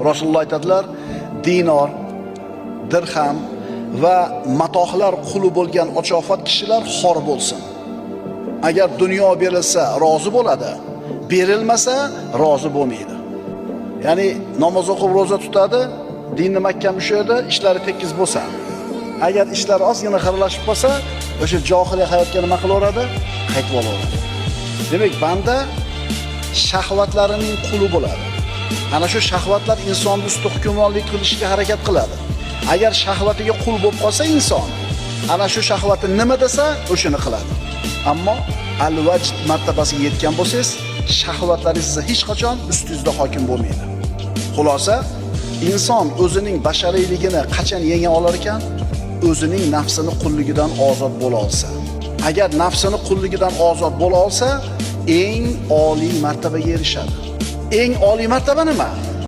Rasululloh aytadilar, dinor, dirham va matohlar quli bo'lgan ochofat kishilar xor bo'lsin. Agar dunyo berilsa rozi bo'ladi, berilmasa rozi bo'lmaydi. Ya'ni namoz o'qib roza tutadi, dinni mahkam ushlaydi, ishlari tekis bo'lsa. Agar ishlar ozgina xiralashib qolsa, o'sha johiliy hayotga nima qilaveradi? Qaytib olaveradi. Demak, banda shahvatlarining quli bo'ladi. Ana shu shahvatlar insonni ustida hukmronlik qilishga harakat qiladi. Agar shahvatiga qul bo'lib qolsa inson, ana shu shahvati nima desa, o'shani qiladi. Ammo al-vajd martabasiga yetgan bo'lsangiz, shahvatlaringiz hech qachon ustingizda hokim bo'lmaydi. Xulosa, inson o'zining bashariyligini qachon yenga olar ekan? O'zining nafsini qulligidan ozod bo'la olsa. Agar nafsini qulligidan ozod bo'la olsa, eng oliy martabaga erishadi. Eng oliy martaba nima?